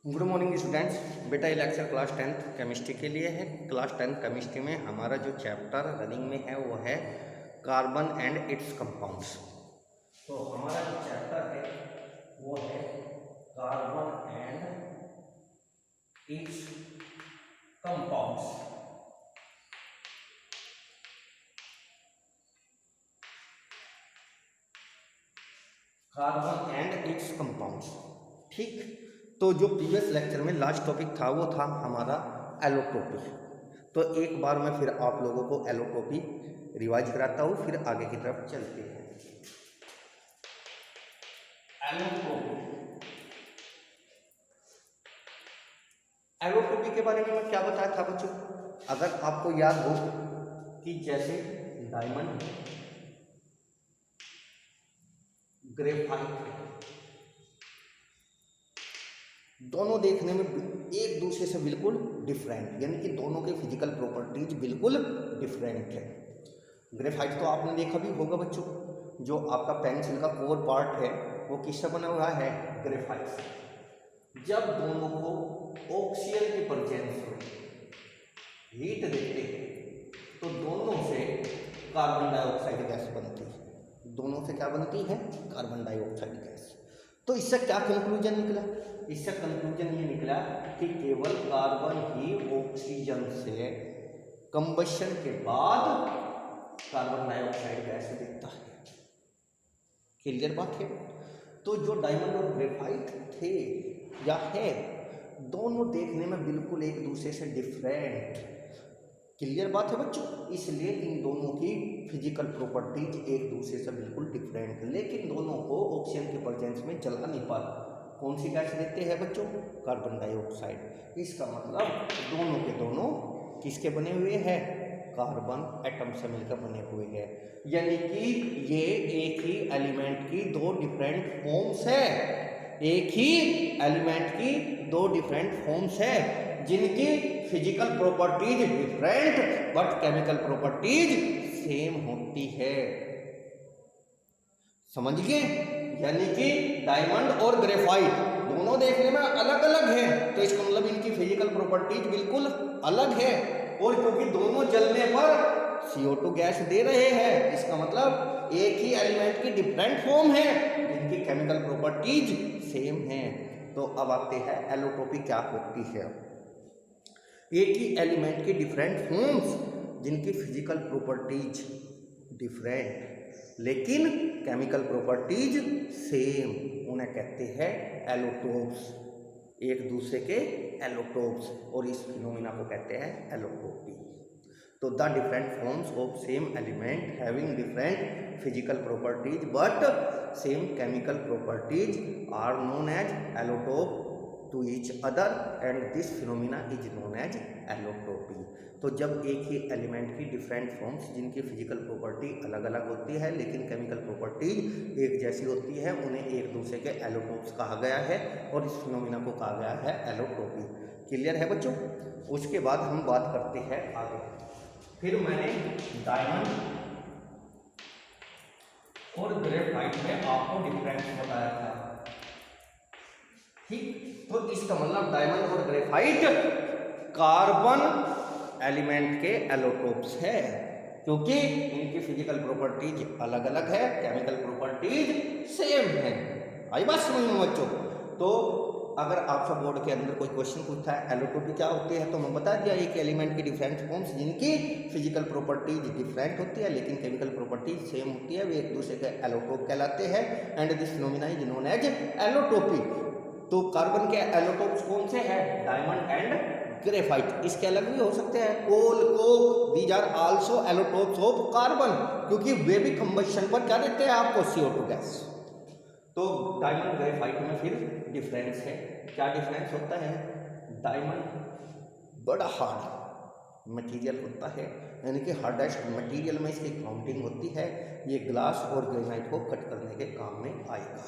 Good morning students. बेटा ये lecture class 10th chemistry के लिए है। क्लास 10th केमिस्ट्री में हमारा जो चैप्टर रनिंग में है वो है कार्बन एंड इट्स कंपाउंड्स। तो हमारा जो चैप्टर है वो है carbon and it's compounds. Carbon and it's compounds, ठीक। तो जो प्रीवियस लेक्चर में लास्ट टॉपिक था वो था हमारा एलोट्रोपी। तो एक बार मैं फिर आप लोगों को एलोट्रोपी रिवाइज कराता हूँ, फिर आगे की तरफ चलते हैं। एलोट्रोपी, एलोट्रोपी के बारे में मैं क्या बताया था बच्चों? अगर आपको याद हो कि जैसे डायमंड, ग्रेफाइट, दोनों देखने में एक दूसरे से बिल्कुल डिफरेंट, यानी कि दोनों के फिजिकल प्रॉपर्टीज बिल्कुल डिफरेंट है। ग्रेफाइट तो आपने देखा भी होगा बच्चों, जो आपका पेंसिल का कोर पार्ट है वो किससे बना हुआ है? ग्रेफाइट से। जब दोनों को ऑक्सीजन की प्रेजेंस में हीट देते हैं तो दोनों से कार्बन डाइऑक्साइड गैस बनती है। दोनों से क्या बनती है? Carbon dioxide gas. तो इससे क्या कंक्लूजन निकला? इससे कंक्लूजन ये निकला कि केवल कार्बन ही ऑक्सीजन से कंबशन के बाद कार्बन डाइऑक्साइड गैस देता है। क्लियर बात है? तो जो डायमंड और ग्रेफाइट थे या है, दोनों देखने में बिल्कुल एक दूसरे से डिफरेंट। क्लियर बात है बच्चों? इसलिए इन दोनों की फिजिकल प्रॉपर्टीज एक दूसरे से बिल्कुल डिफरेंट, लेकिन दोनों को ऑक्सीजन के प्रेजेंस में जला नहीं पाता। कौन सी गैस देते हैं बच्चों? Carbon dioxide. इसका मतलब दोनों के दोनों किसके बने हुए हैं? कार्बन एटम से मिलकर बने हुए हैं। यानी कि ये एक ही एलिमेंट की दो डिफरेंट फॉर्म्स है। एक ही एलिमेंट की दो डिफरेंट फॉर्म्स है जिनकी physical properties different but chemical properties same होती है। समझ गए? यानी कि डायमंड और ग्रेफाइट दोनों देखने में अलग अलग है, तो इसका मतलब इनकी फिजिकल प्रॉपर्टीज बिल्कुल अलग है। और क्योंकि दोनों जलने पर CO2 गैस दे रहे हैं, इसका मतलब एक ही एलिमेंट की डिफरेंट फॉर्म है जिनकी केमिकल प्रॉपर्टीज सेम है। तो अब आते हैं एलोट्रोपी क्या होती है। एक ही एलिमेंट की डिफरेंट फॉर्म्स जिनकी फिजिकल प्रॉपर्टीज डिफरेंट लेकिन केमिकल प्रॉपर्टीज सेम, उन्हें कहते हैं एलोटोप्स। एक दूसरे के एलोटोप्स, और इस फिनोमिना को कहते हैं एलोट्रोपी। तो the different forms of same element having different physical properties but same chemical properties are known as allotrope to each other and this phenomena is known as allotropy. तो जब एक ही एलिमेंट की different forms जिनकी physical property अलग अलग होती है लेकिन केमिकल प्रॉपर्टीज एक जैसी होती है, उन्हें एक दूसरे के एलोटोप्स कहा गया है और इस फिनोमिना को कहा गया है एलोट्रोपी। क्लियर है बच्चों? उसके बाद हम बात करते हैं आगे। फिर मैंने डायमंड और ग्रेफाइट में आपको डिफरेंस बताया था, ठीक। तो इसका मतलब डायमंड और ग्रेफाइट कार्बन एलिमेंट के एलोटोप्स है, क्योंकि इनकी फिजिकल प्रॉपर्टीज अलग अलग है, केमिकल प्रॉपर्टीज सेम है। आई बात समझ में बच्चों? तो अगर आपसे बोर्ड के अंदर कोई क्वेश्चन पूछता है एलोट्रोपी क्या होती है, तो मैं बता दिया एक एलिमेंट की डिफरेंट फॉर्म्स जिनकी फिजिकल प्रॉपर्टीज डिफरेंट होती है लेकिन केमिकल प्रॉपर्टीज सेम होती है, वे एक दूसरे के एलोटोप कहलाते हैं and this phenomena is known as allotropy. तो कार्बन के एलोटोप्स कौन से हैं? Diamond and graphite. इसके अलग भी हो सकते हैं, coal, coke, these are also allotropes of carbon, क्योंकि वे भी कंबशन पर क्या देते हैं आपको? CO2 gas. तो डायमंड ग्रेफाइट में फिर डिफरेंस है। क्या डिफरेंस होता है? डायमंड बड़ा हार्ड मटेरियल होता है, यानी कि हार्डेस्ट मटेरियल में इसकी काउंटिंग होती है। ये ग्लास और ग्रेनाइट को कट करने के काम में आएगा।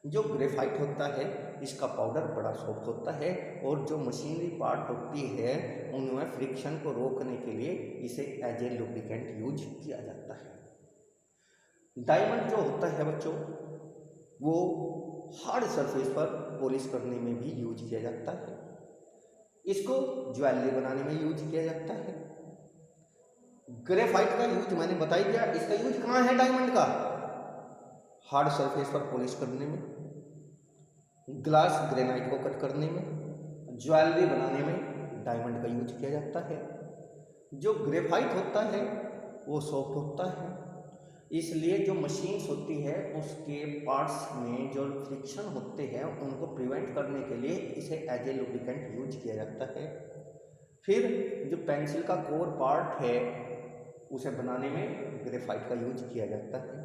जो ग्रेफाइट होता है इसका पाउडर बड़ा सॉफ्ट होता है और जो मशीनरी पार्ट होती है उनमें फ्रिक्शन को रोकने के लिए इसे एज ए लुब्रिकेंट यूज किया जाता है। डायमंड जो होता है बच्चों वो हार्ड सरफेस पर पॉलिश करने में भी यूज किया जाता है। इसको ज्वेलरी बनाने में यूज किया जाता है। ग्रेफाइट का यूज मैंने बता ही दिया। इसका यूज कहाँ है डायमंड का? हार्ड सरफेस पर पॉलिश करने में, ग्लास ग्रेनाइट को कट करने में, ज्वेलरी बनाने में डायमंड का यूज किया जाता है। जो ग्रेफाइट होता है वो सॉफ्ट होता है, इसलिए जो मशीन्स होती है उसके पार्ट्स में जो फ्रिक्शन होते हैं उनको प्रिवेंट करने के लिए इसे एज ए लुब्रिकेंट यूज किया जाता है। फिर जो पेंसिल का कोर पार्ट है उसे बनाने में ग्रेफाइट का यूज किया जाता है।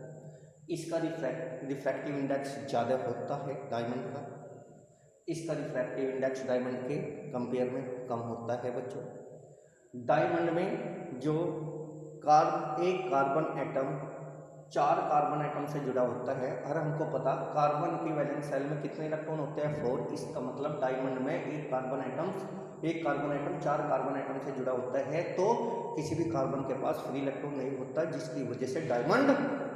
इसका रिफ्रैक्टिव इंडेक्स ज़्यादा होता है डायमंड का। इसका रिफ्रैक्टिव इंडेक्स डायमंड के कंपेयर में कम होता है बच्चों। डायमंड में जो एक कार्बन एटम 4 कार्बन एटम से जुड़ा होता है, और हमको पता कार्बन की वैलेंस शेल में कितने इलेक्ट्रॉन होते हैं? 4। इसका मतलब डायमंड में एक कार्बन एटम 4 कार्बन एटम से जुड़ा होता है, तो किसी भी कार्बन के पास फ्री इलेक्ट्रॉन नहीं होता, जिसकी वजह से diamond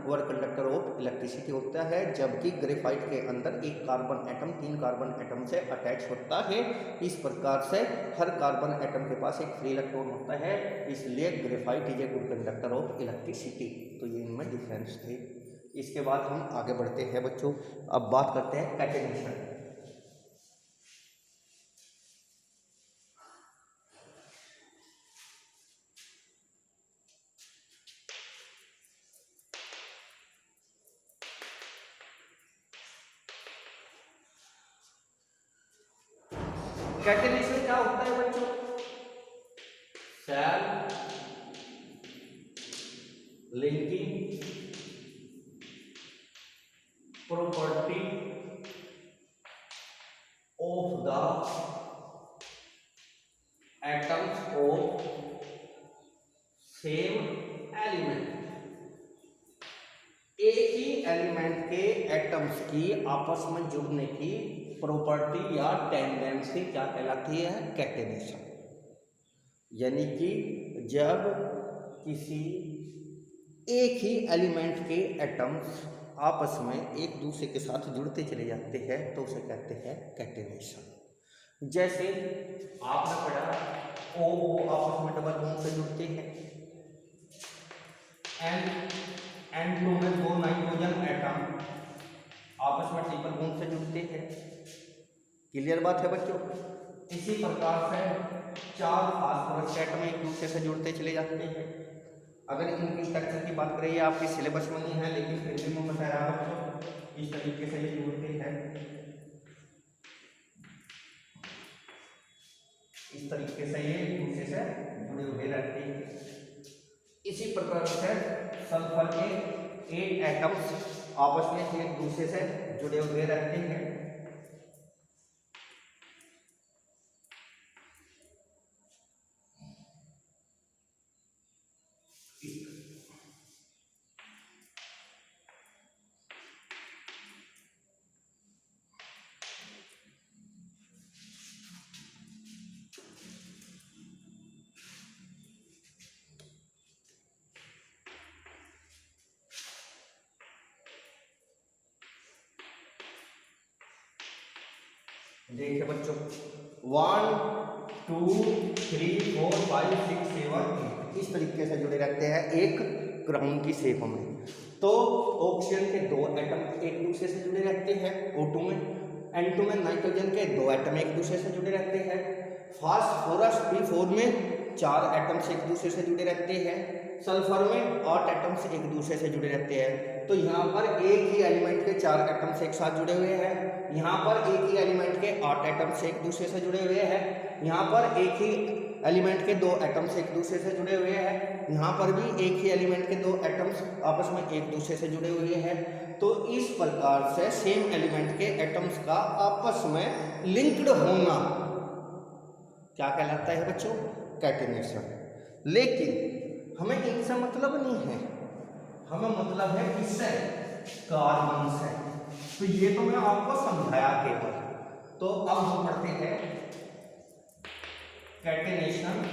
work conductor of electricity होता है। जबकि ग्रेफाइट के अंदर एक कार्बन एटम 3 कार्बन एटम से अटैच होता है। इस प्रकार से हर कार्बन एटम के पास एक फ्री इलेक्ट्रॉन होता है, इसलिए graphite is a good conductor of electricity. तो ये इनमें डिफरेंस थे। इसके बाद हम आगे बढ़ते हैं बच्चों। अब बात करते हैं कैटेनेशन। कैटेनेशन क्या होता है बच्चों? Self linking property of the atoms of same element. एक ही एलिमेंट के एटम्स की आपस में जुड़ने की प्रॉपर्टी या टेंडेंसी क्या कहलाती है? कैटेनेशन। यानी कि जब किसी एक ही एलिमेंट के एटम्स आपस में एक दूसरे के साथ जुड़ते चले जाते हैं तो उसे कहते हैं कैटेनेशन। जैसे आपने पढ़ा ओ आपस में डबल बॉन्ड से जुड़ते हैं, N2 में 2 नाइट्रोजन एटम आपस में ट्रिपल बॉन्ड से जुड़ते हैं। क्लियर बात है बच्चों? इसी प्रकार से 4 फास्फोरस एटम एक दूसरे से जुड़ते चले जाते हैं। अगर इनकी स्ट्रक्चर की बात करें, ये आपके सिलेबस में नहीं है लेकिन फिर भी मैं बता रहा हूँ, इस तरीके से ये जुड़ते हैं, इस तरीके से ये एक दूसरे से जुड़े हुए रहते हैं। इसी प्रकार से सल्फर के 8 एटम्स आपस में एक दूसरे से जुड़े हुए रहते हैं। देखिए बच्चों 1 2 3 4 5 6 7 8 इस तरीके से जुड़े रहते हैं एक क्राउन की शेप में। तो ऑक्सीजन के 2 एटम एक दूसरे से जुड़े रहते हैं O2 में, N2 में नाइट्रोजन के 2 एटम एक दूसरे से जुड़े रहते हैं, फास्फोरस P4 में 4 एटम्स एक दूसरे से जुड़े रहते हैं, सल्फर में 8 एटम्स एक दूसरे से जुड़े रहते हैं। तो यहाँ पर एक ही एलिमेंट के 4 एटम्स एक साथ जुड़े हुए हैं, यहाँ पर एक ही एलिमेंट के 8 एटम्स एक दूसरे से जुड़े हुए हैं, यहाँ पर एक ही एलिमेंट के 2 एटम्स एक दूसरे से जुड़े हुए हैं, यहाँ पर भी एक ही एलिमेंट के 2 एटम्स आपस में एक दूसरे से जुड़े हुए हैं। तो इस प्रकार से सेम एलिमेंट के एटम्स का आपस में लिंक्ड होना क्या कहलाता है बच्चों? कैटेनेशन। लेकिन हमें इनसे मतलब नहीं है, हमें मतलब है किससे? कार्बन से। तो ये तो मैं आपको समझाया केवल। तो अब हम पढ़ते हैं कैटेनेशन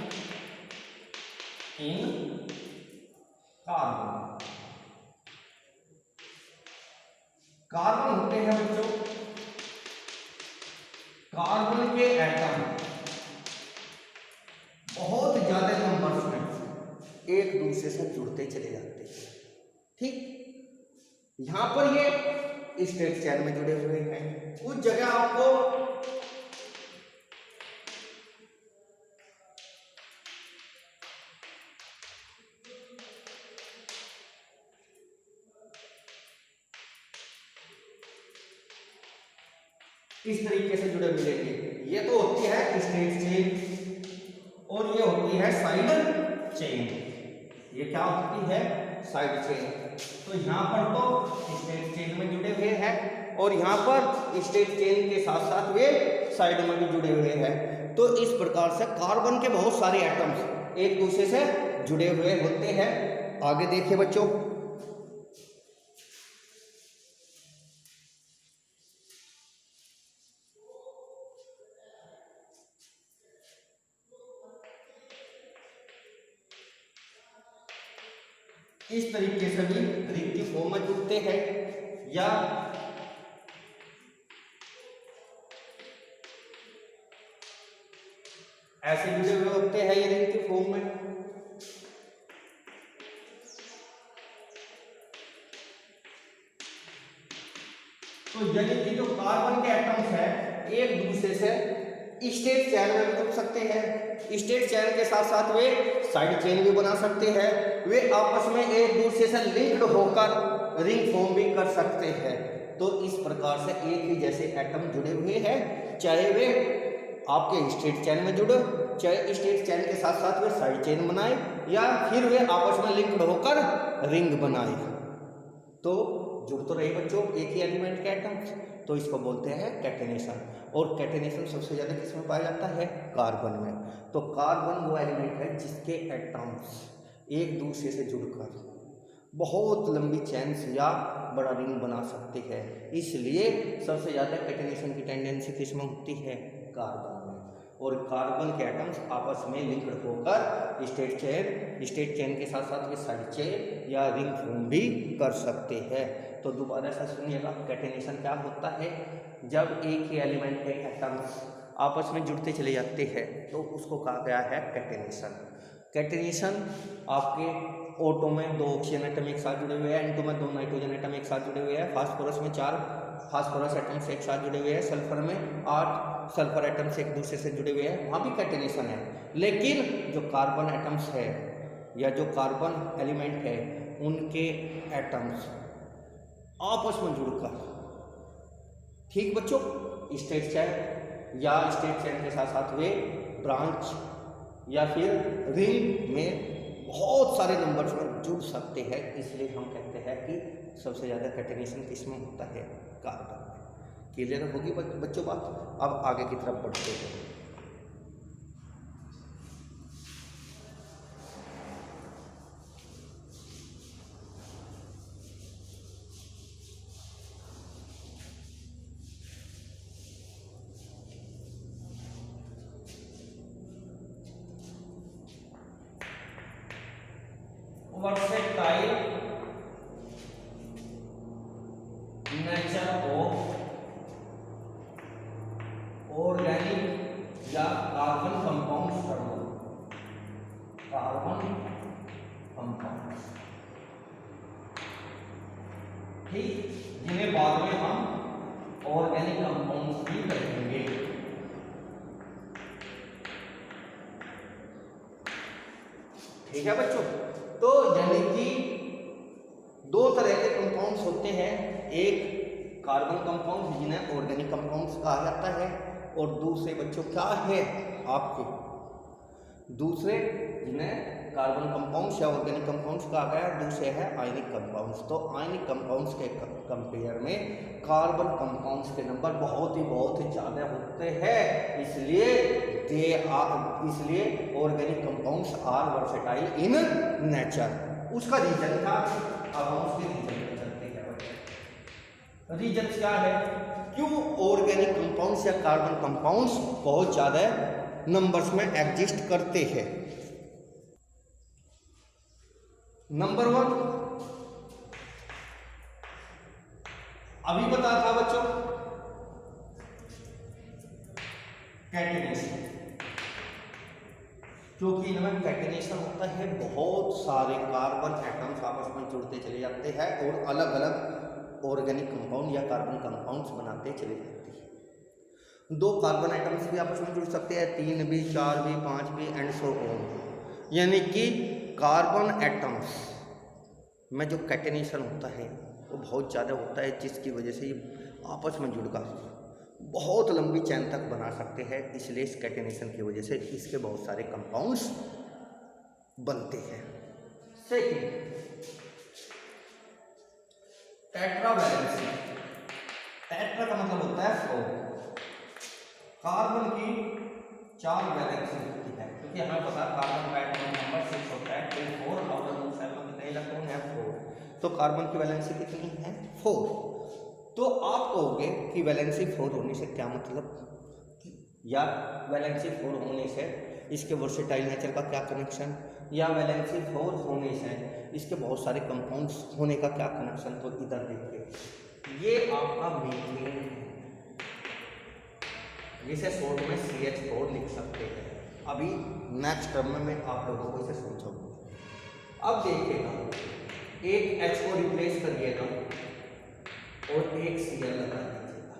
इन कार्बन। कार्बन होते हैं बच्चों स्ट्रेट चेन में जुड़े हुए हैं। उस जगह आपको इस तरीके से जुड़े मिलेंगे। ये तो होती है स्ट्रेट चेन और ये होती है साइड चेन। ये क्या होती है? Side chain. तो यहाँ पर तो स्ट्रेट चेन में जुड़े हुए हैं और यहाँ पर स्ट्रेट चेन के साथ साथ वे साइड में भी जुड़े हुए हैं। तो इस प्रकार से कार्बन के बहुत सारे एटम्स एक दूसरे से जुड़े हुए होते हैं। आगे देखिए बच्चों, इस तरीके से भी रिंग की फॉर्म में जुड़ते हैं या ऐसे जुड़े हुए होते हैं ये रिंग की फॉर्म में। तो यानी कि जो कार्बन के एटम्स है एक दूसरे से स्टेट चेन में भी जुड़ सकते हैं। स्टेट चेन के साथ साथ वे साइड चेन भी बना सकते हैं। वे आपस में एक दूसरे से लिंक्ड होकर रिंग फॉर्म भी कर सकते हैं। तो इस प्रकार से एक ही जैसे एटम जुड़े हुए हैं, चाहे वे आपके स्टेट चेन में जुड़े, चाहे स्टेट चेन के साथ साथ वे साइड चेन बनाए या फिर वे आपस में लिंक्ड होकर रिंग बनाए। तो जुड़ तो रहे बच्चों एक ही एलिमेंट के एटम्स, तो इसको बोलते हैं कैटेनेशन। और कैटेनेशन सबसे ज़्यादा किस में पाया जाता है? कार्बन में। तो कार्बन वो एलिमेंट है जिसके एटम्स एक दूसरे से जुड़कर बहुत लंबी चेन्स या बड़ा रिंग बना सकते हैं। इसलिए सबसे ज़्यादा कैटेनेशन की टेंडेंसी किस में होती है? कार्बन में। और कार्बन के एटम्स आपस में लिंक्ड होकर स्टेट चेन के साथ साथ ये साइड चेन या रिंग फॉर्म भी कर सकते हैं। तो दोबारा से सुनिएगा, कैटेनेशन क्या होता है? जब एक ही एलिमेंट के एटम्स आपस में जुड़ते चले जाते हैं तो उसको कहा गया है कैटेनेशन। कैटेनेशन आपके O2 में 2 ऑक्सीजन एटम एक साथ जुड़े हुए हैं, N2 में 2 नाइट्रोजन एटम एक साथ जुड़े हुए हैं, फास्फोरस में 4 फास्फोरस एटम्स एक साथ जुड़े हुए हैं, सल्फर में 8 सल्फर एटम्स एक दूसरे से जुड़े हुए हैं, वहाँ भी कैटेनेशन है। लेकिन जो कार्बन एटम्स है या जो कार्बन एलिमेंट है उनके एटम्स आपस में जुड़कर, ठीक बच्चों, स्टेट चेन या स्टेट चेन के साथ साथ वे ब्रांच या फिर रिंग में बहुत सारे नंबर्स में जुड़ सकते हैं। इसलिए हम कहते हैं कि सबसे ज़्यादा कैटेनेशन किसमें होता है? कार्बन में। क्लियर होगी बच्चों बात? अब आगे की तरफ बढ़ते हैं। वर्सेटाइल नेचर ऑफ ऑर्गेनिक या कार्बन कंपाउंड्स कर दो, कार्बन कंपाउंड्स, ठीक, जिन्हें बाद में हम ऑर्गेनिक कंपाउंड्स भी कहेंगे। ठीक है बच्चों, तो यानी कि 2 तरह के कंपाउंड्स होते हैं, एक कार्बन कंपाउंड जिन्हें ऑर्गेनिक कंपाउंड्स कहा जाता है और दूसरे बच्चों क्या है आपके दूसरे जिन्हें कार्बन कंपाउंड्स या ऑर्गेनिक कंपाउंड्स कहा गया, दूसरे है आयनिक कंपाउंड्स। तो आयनिक कंपाउंड्स के कंपेयर में कार्बन कंपाउंड्स के नंबर बहुत ही ज़्यादा होते हैं। इसलिए organic compounds are versatile in nature. उसका रीजन था, अब हम उसके रीजन पे चलते हैं। रीजन क्या है क्यों ऑर्गेनिक कंपाउंड्स या कार्बन कंपाउंड्स बहुत ज़्यादा नंबर्स में एग्जिस्ट करते हैं? नंबर 1 अभी बता था बच्चों, कैटेनेशन। क्योंकि इनमें कैटेनेशन होता है, बहुत सारे कार्बन एटम्स आपस में जुड़ते चले जाते हैं और अलग अलग ऑर्गेनिक कंपाउंड या कार्बन कंपाउंड्स बनाते चले जाते हैं। दो कार्बन एटम्स भी आपस में जुड़ सकते हैं, 3 भी, 4 भी, 5 भी एंड सो ऑन। यानी कि कार्बन एटम्स में जो कैटेनेशन होता है वो बहुत ज़्यादा होता है, जिसकी वजह से ये आपस में जुड़कर बहुत लंबी चैन तक बना सकते हैं। इसलिए इस कैटेनेशन की वजह से इसके बहुत सारे कंपाउंड्स बनते हैं। Second, tetravalency. टेट्रा का मतलब होता है 4। कार्बन की 4 वैलेंसी होती है, क्योंकि हमें पता है कार्बन का एटॉमिक नंबर 6 होता है, 4 आउट ऑफ 7 में कितने इलेक्ट्रॉन है? 4। तो कार्बन की वैलेंसी कितनी है? 4। तो आप कहोगे कि वैलेंसी 4 होने से क्या मतलब, या वैलेंसी 4 होने से इसके वर्सेटाइल नेचर का क्या कनेक्शन, या वैलेंसी 4 होने से इसके बहुत सारे कंपाउंड्स होने का क्या कनेक्शन। तो इधर देखिए, ये आपका मीथेन है, जिसे शॉर्ट में CH4 लिख सकते हैं। अभी नेक्स्ट टर्म में मैं आप लोगों को इसे समझाऊंगा। अब देखिएगा, एक H को रिप्लेस करिएगा और एक Cl लगा दीजिएगा,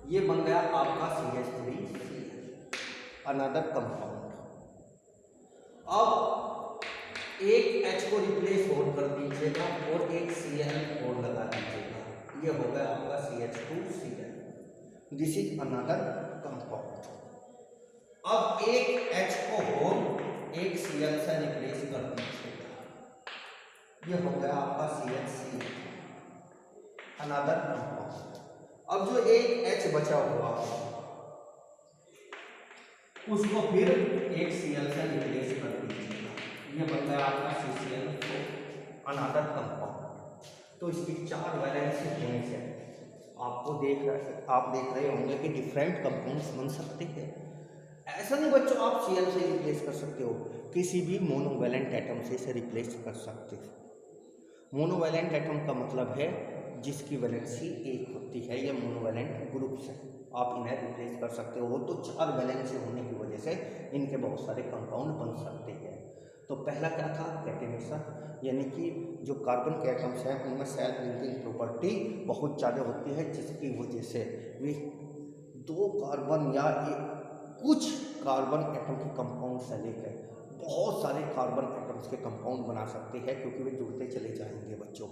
ये बन गया आपका CH3Cl, अनदर कंपाउंड। अब एक H को रिप्लेस और कर दीजिएगा और एक Cl और लगा दीजिएगा, ये हो गया आपका CH2Cl, this is another compound. अब एक H को और एक Cl से रिप्लेस कर दीजिएगा, ये हो गया आपका CHCl, अनदर कंपाउंड। अब जो एक H बचा हुआ उसको फिर एक Cl से रिप्लेस कर दीजिएगा, ये बन गया आपका CCl4, अनदर कंपाउंड। तो इसकी 4 वैलेंसी होने से आप देख रहे होंगे कि डिफरेंट कंपाउंड्स बन सकते हैं। ऐसा नहीं बच्चों आप Cl से रिप्लेस कर सकते हो, किसी भी मोनोवैलेंट एटम से इसे रिप्लेस कर सकते हो। मोनोवैलेंट एटम का मतलब है जिसकी वैलेंसी 1 होती है, या मोनोवैलेंट ग्रुप से आप इन्हें रिप्लेस कर सकते हो। तो 4 वैलेंसी होने की वजह से इनके बहुत सारे कंपाउंड बन सकते हैं। तो पहला क्या था? कैटेनेशन, यानी कि जो कार्बन के एटम्स हैं उनमें सेल्फ लिंकिंग प्रॉपर्टी बहुत ज़्यादा होती है, जिसकी वजह से वे 2 कार्बन या कुछ कार्बन एटम के कंपाउंड से लेकर बहुत सारे कार्बन एटम्स के कंपाउंड बना सकते हैं, क्योंकि वे जुड़ते चले जाएंगे बच्चों।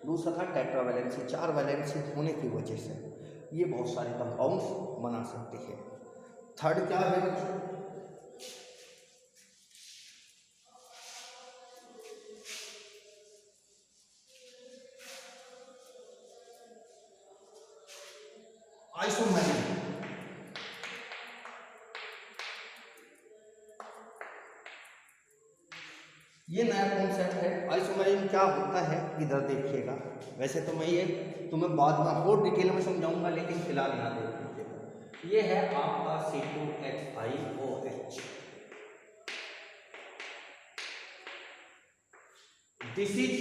दूसरा था टेट्रावैलेंसी, 4 वैलेंसी होने की वजह से ये बहुत सारे कंपाउंड्स बना सकते हैं। थर्ड क्या है बच्चों? आइसोमेरिक। ये नया कॉन्सेप्ट है। आइसोमेरिज्म क्या होता है इधर देखिएगा। वैसे तो मैं ये तुम्हें बाद में और डिटेल में समझाऊंगा, लेकिन फिलहाल यहाँ देख लीजिएगा। ये है आपका C2H5OH, दिस इज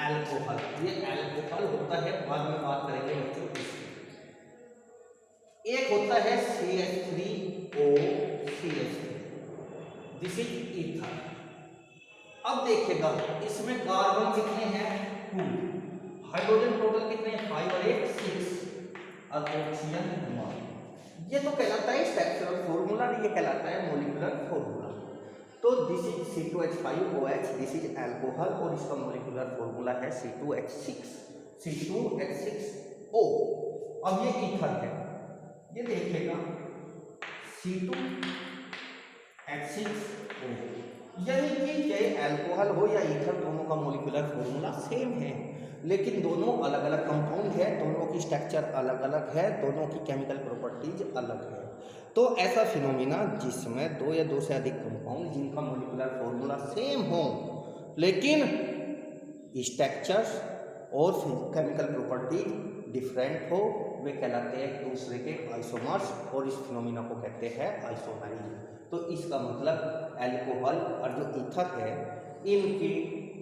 एल्कोहल। ये एल्कोहल होता है, बाद में बात करेंगे बच्चों इसकी। एक होता है CH3OCH3, दिस इज ईथर। अब देखिएगा इसमें कार्बन कितने हैं? 2, हाइड्रोजन टोटल कितने हैं? 5 और 1 6, और ऑक्सीजन 1। ये तो कहलाता है स्ट्रक्चरल फॉर्मूला, ये कहलाता है मॉलिक्यूलर फॉर्मूला। तो this is C2H5OH, this is alcohol, और इसका मॉलिक्यूलर फॉर्मूला है C2H6O। अब ये ईथर है, ये देखिएगा C2H6O, यानी कि चाहे अल्कोहल हो या ईथर, दोनों का मॉलिक्यूलर फॉर्मूला सेम है, लेकिन दोनों अलग अलग कंपाउंड है, दोनों की स्ट्रक्चर अलग अलग है, दोनों की केमिकल प्रॉपर्टीज अलग है। तो ऐसा फिनोमिना जिसमें 2 या 2 से अधिक कंपाउंड जिनका मॉलिक्यूलर फॉर्मूला सेम हो, लेकिन स्ट्रक्चर्स और केमिकल प्रॉपर्टीज डिफरेंट हो, वे कहलाते हैं एक दूसरे के आइसोमर्स, और इस फिनोमिना को कहते हैं आइसोमेरिज्म। तो इसका मतलब अल्कोहल और जो ईथर है इनकी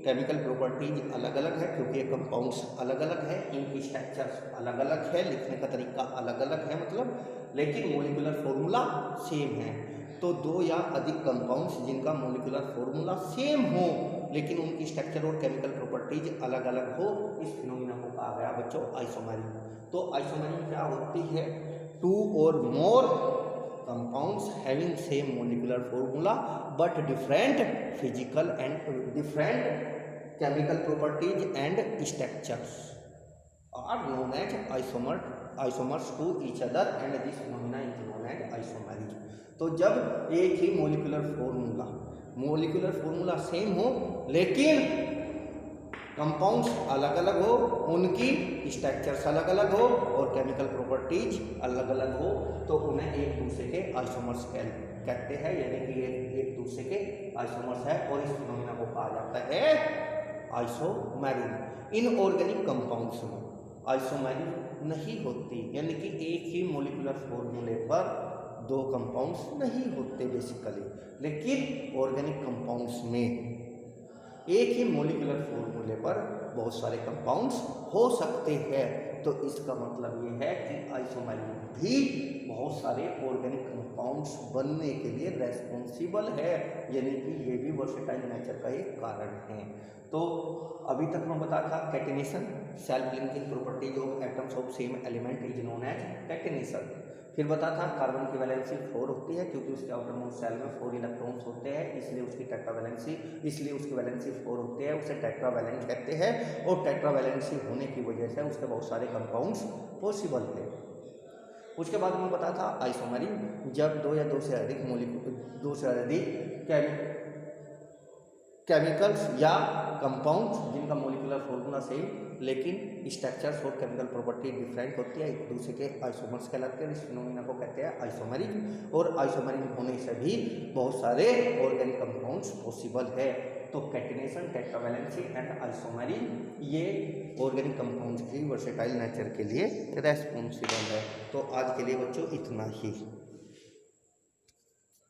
केमिकल प्रॉपर्टीज अलग अलग है, क्योंकि ये कंपाउंड्स अलग अलग है, इनकी स्ट्रक्चर्स अलग अलग है, लिखने का तरीका अलग अलग है मतलब, लेकिन मॉलिक्यूलर फॉर्मूला सेम है। तो 2 या अधिक कंपाउंड्स जिनका मॉलिक्यूलर फॉर्मूला सेम हो लेकिन उनकी स्ट्रक्चर और केमिकल प्रॉपर्टीज अलग अलग हो, इस फिनोमिना को कहा गया बच्चों आइसोमेरी। तो आइसोमेरी क्या होती है? टू और more compounds having same molecular formula but different physical and different chemical properties and structures are known as isomers to each other and this phenomena is known as isomery। तो जब एक ही मोलिकुलर फॉर्मूला सेम हो लेकिन compounds अलग अलग हो, उनकी structures अलग अलग हो और केमिकल प्रॉपर्टीज अलग अलग हो, तो उन्हें एक दूसरे के आइसोमर्स कहते हैं, यानी कि एक दूसरे के आइसोमर्स है और इस फिनोमिना को कहा जाता है आइसोमेरी। इन ऑर्गेनिक कंपाउंड्स में आइसोमेरी नहीं होती, यानी कि एक ही मोलिकुलर फॉर्मूले पर दो कंपाउंड्स नहीं होते बेसिकली, लेकिन ऑर्गेनिक कंपाउंड्स में एक ही मोलिकुलर फॉर्मूले पर बहुत सारे कंपाउंड्स हो सकते हैं। तो इसका मतलब ये है कि आइसोमेरी भी बहुत सारे ऑर्गेनिक कंपाउंड्स बनने के लिए रेस्पॉन्सिबल है, यानी कि ये भी वर्सेटाइल नेचर का एक कारण है। तो अभी तक मैं बताया था catenation, self linking properties of atoms of same element is known as catenation. फिर बताया था कार्बन की वैलेंसी 4 होती है क्योंकि उसके आउटर मोस्ट शेल में 4 इलेक्ट्रॉन्स होते हैं, इसलिए उसकी वैलेंसी 4 होती है, उसे टेट्रावैलेंट कहते हैं और टेट्रावैलेंसी होने की वजह से उसके बहुत सारे कंपाउंड्स पॉसिबल है। उसके बाद मैं बताया था आइसोमेरी, जब दो या दो से अधिक केमिकल्स या कंपाउंड्स जिनका मोलिकुलर फॉर्मूला सेम लेकिन स्ट्रक्चर्स और केमिकल प्रॉपर्टी डिफरेंट होती है, एक दूसरे के आइसोमर्स कहलाते हैं। इस फिनोमिना को कहते हैं आइसोमेरी और आइसोमेरी होने से भी बहुत सारे ऑर्गेनिक कंपाउंड्स पॉसिबल है। तो कैटेनेशन, टेट्रावैलेंसी एंड आइसोमेरी ये ऑर्गेनिक कंपाउंड्स की वर्सेटाइल नेचर के लिए रेस्पॉन्सिबल है। तो आज के लिए बच्चों इतना ही।